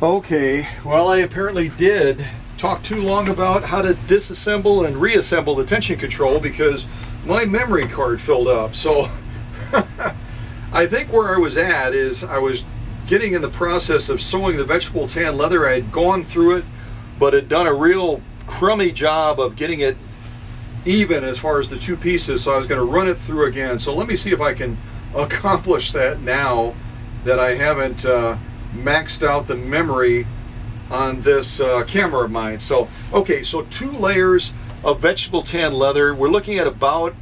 Okay, well, I apparently did talk too long about how to disassemble and reassemble the tension control because my memory card filled up. So I think where I was at is I was getting in the process of sewing the vegetable tan leather. I had gone through it, but had done a real crummy job of getting it even as far as the two pieces, so I was going to run it through again. So let me see if I can accomplish that now that I haven't maxed out the memory on this camera of mine. So okay, so 2 layers of vegetable tan leather. We're looking at about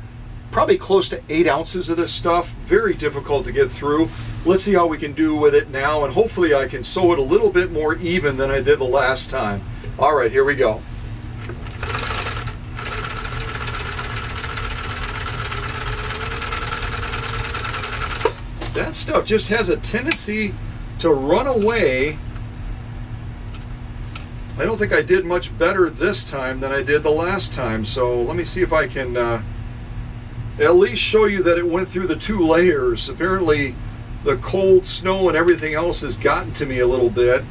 probably close to 8 ounces of this stuff. Very difficult to get through. Let's see how we can do with it now, and hopefully I can sew it a little bit more even than I did the last time. All right, here we go. That stuff just has a tendency to run away. I don't think I did much better this time than I did the last time, so let me see if I can at least show you that it went through the 2 layers. Apparently the cold snow and everything else has gotten to me a little bit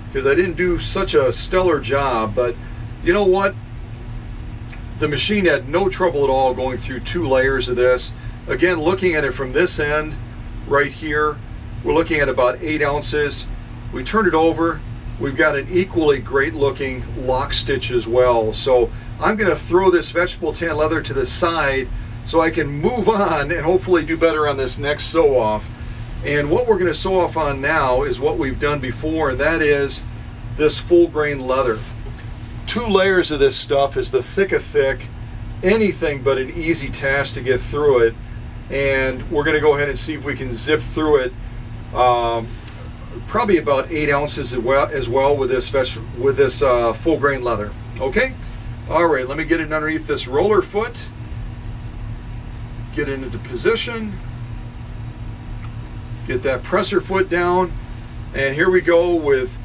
because I didn't do such a stellar job, but you know what? The machine had no trouble at all going through 2 layers of this. Again, looking at it from this end right here, we're looking at about 8 ounces. We turn it over, we've got an equally great looking lock stitch as well. So I'm going to throw this vegetable tan leather to the side so I can move on and hopefully do better on this next sew off. And what we're going to sew off on now is what we've done before, and that is this full grain leather. 2 layers of this stuff is the thick of thick, anything but an easy task to get through it. And we're going to go ahead and see if we can zip through it. Probably about 8 ounces as well with this full grain leather. Okay, all right, let me get it underneath this roller foot, get it into position, get that presser foot down, and here we go with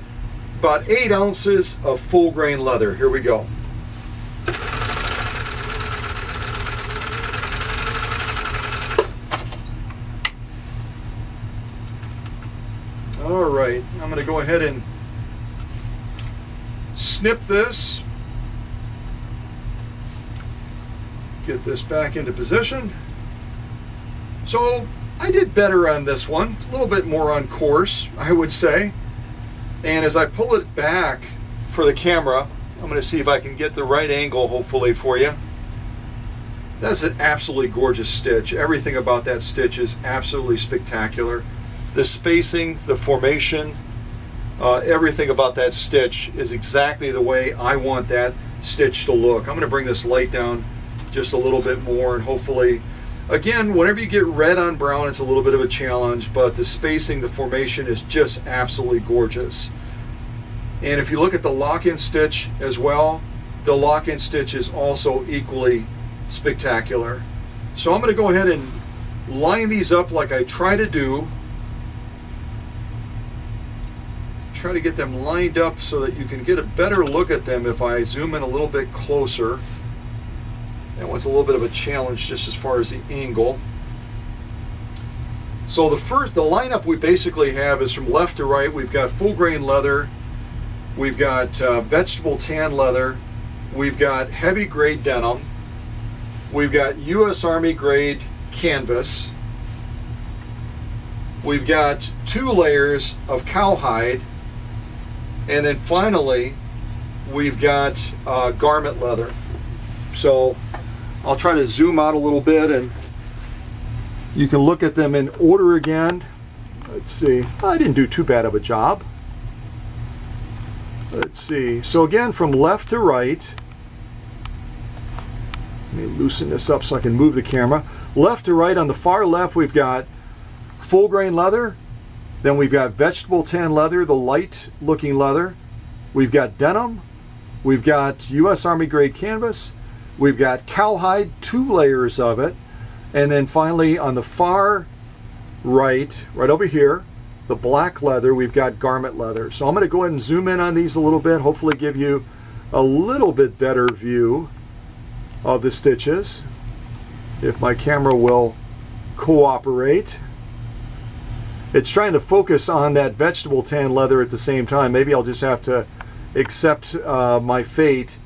about 8 ounces of full grain leather. Here we go. All right, I'm going to go ahead and snip this, get this back into position. So I did better on this one, a little bit more on course, I would say. And as I pull it back for the camera, I'm going to see if I can get the right angle, hopefully, for you. That's an absolutely gorgeous stitch. Everything about that stitch is absolutely spectacular. The spacing, the formation, everything about that stitch is exactly the way I want that stitch to look. I'm going to bring this light down just a little bit more, and hopefully, again, whenever you get red on brown, it's a little bit of a challenge, but the spacing, the formation is just absolutely gorgeous. And if you look at the lock-in stitch as well, the lock-in stitch is also equally spectacular. So I'm going to go ahead and line these up like I try to do. Try to get them lined up so that you can get a better look at them if I zoom in a little bit closer. That one's a little bit of a challenge just as far as the angle. So the lineup we basically have is from left to right. We've got full grain leather, we've got vegetable tan leather, we've got heavy grade denim, we've got U.S. Army grade canvas, we've got 2 layers of cowhide, and then finally we've got garment leather. So I'll try to zoom out a little bit and you can look at them in order again. Let's see, I didn't do too bad of a job. Let's see, so again from left to right, let me loosen this up so I can move the camera. Left to right, on the far left we've got full grain leather, then we've got vegetable tan leather, the light looking leather, we've got denim, we've got U.S. Army grade canvas, we've got cowhide, 2 layers of it, and then finally on the far right over here, the black leather, we've got garment leather. So I'm going to go ahead and zoom in on these a little bit, hopefully give you a little bit better view of the stitches, if my camera will cooperate. It's trying to focus on that vegetable tan leather at the same time. Maybe I'll just have to accept my fate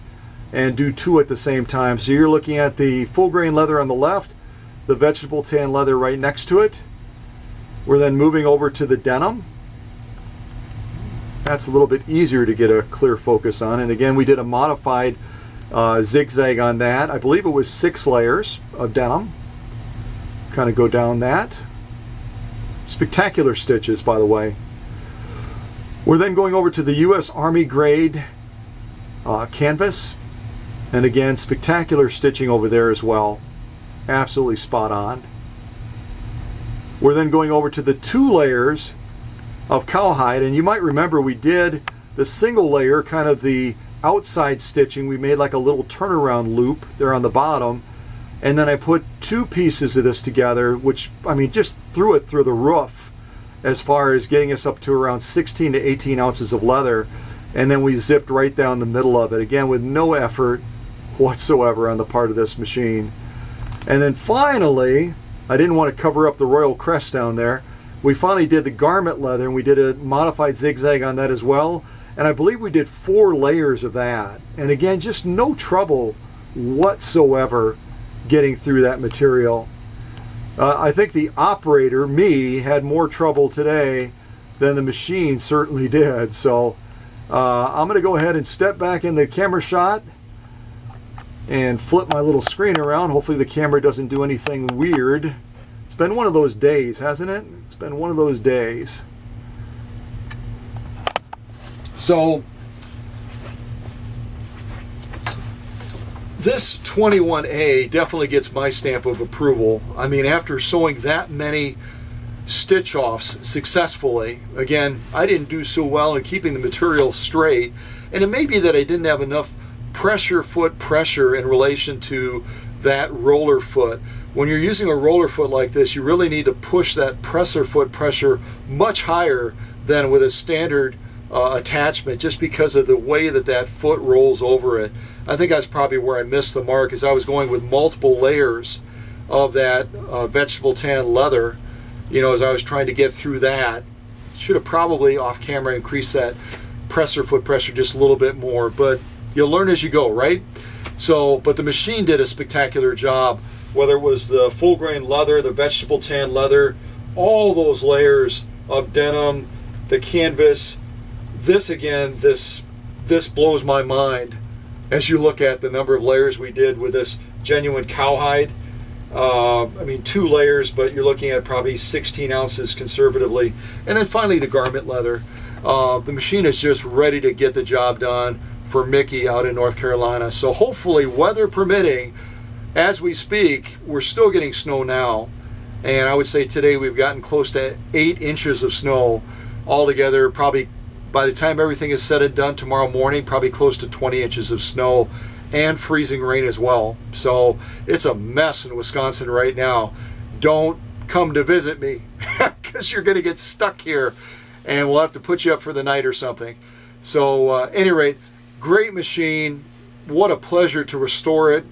and do two at the same time. So you're looking at the full grain leather on the left, the vegetable tan leather right next to it. We're then moving over to the denim. That's a little bit easier to get a clear focus on. And again, we did a modified zigzag on that. I believe it was 6 layers of denim. Kind of go down that. Spectacular stitches, by the way. We're then going over to the U.S. Army grade canvas. And again, spectacular stitching over there as well. Absolutely spot on. We're then going over to the 2 layers of cowhide, and you might remember we did the single layer, kind of the outside stitching. We made like a little turnaround loop there on the bottom, and then I put 2 pieces of this together, which, I mean, just threw it through the roof as far as getting us up to around 16 to 18 ounces of leather, and then we zipped right down the middle of it, again with no effort whatsoever on the part of this machine. And then finally, I didn't want to cover up the royal crest down there, we finally did the garment leather, and we did a modified zigzag on that as well. And I believe we did 4 layers of that. And again, just no trouble whatsoever getting through that material. I think the operator, me, had more trouble today than the machine certainly did. So I'm going to go ahead and step back in the camera shot and flip my little screen around. Hopefully the camera doesn't do anything weird. It's been one of those days, hasn't it? It's been one of those days. So this 21A definitely gets my stamp of approval. I mean, after sewing that many stitch offs successfully, again, I didn't do so well in keeping the material straight, and it may be that I didn't have enough foot pressure in relation to that roller foot. When you're using a roller foot like this, you really need to push that presser foot pressure much higher than with a standard attachment, just because of the way that that foot rolls over it. I think that's probably where I missed the mark, is I was going with multiple layers of that vegetable tan leather, you know, as I was trying to get through that. Should have probably off camera increased that presser foot pressure just a little bit more, but you'll learn as you go, right? So, but the machine did a spectacular job, whether it was the full grain leather, the vegetable tan leather, all those layers of denim, the canvas. This again, this blows my mind as you look at the number of layers we did with this genuine cowhide. I mean, 2 layers, but you're looking at probably 16 ounces conservatively. And then finally the garment leather. The machine is just ready to get the job done for Mickey out in North Carolina. So hopefully, weather permitting, as we speak, we're still getting snow now, and I would say today we've gotten close to 8 inches of snow altogether. Probably by the time everything is said and done tomorrow morning, probably close to 20 inches of snow and freezing rain as well. So it's a mess in Wisconsin right now. Don't come to visit me because you're going to get stuck here, and we'll have to put you up for the night or something. So at any rate, great machine. What a pleasure to restore it.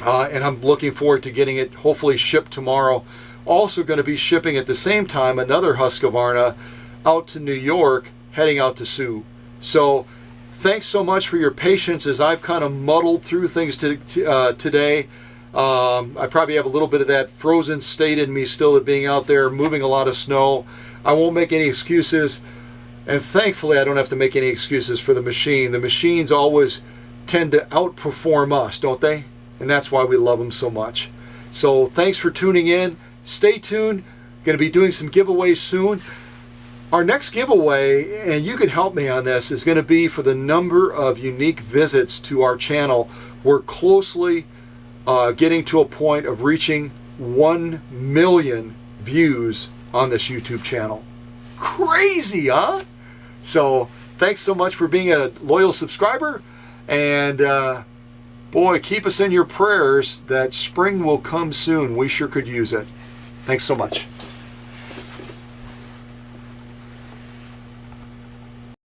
And I'm looking forward to getting it hopefully shipped tomorrow. Also going to be shipping at the same time another Husqvarna out to New York, heading out to Sioux. So thanks so much for your patience as I've kind of muddled through things today. I probably have a little bit of that frozen state in me still, of being out there moving a lot of snow. I won't make any excuses, and thankfully I don't have to make any excuses for the machine. The machines always tend to outperform us, don't they? And that's why we love them so much. So thanks for tuning in. Stay tuned. Going to be doing some giveaways soon. Our next giveaway, and you can help me on this, is going to be for the number of unique visits to our channel. We're closely getting to a point of reaching 1 million views on this YouTube channel. Crazy, huh? So thanks so much for being a loyal subscriber, and boy, keep us in your prayers that spring will come soon. We sure could use it. Thanks so much.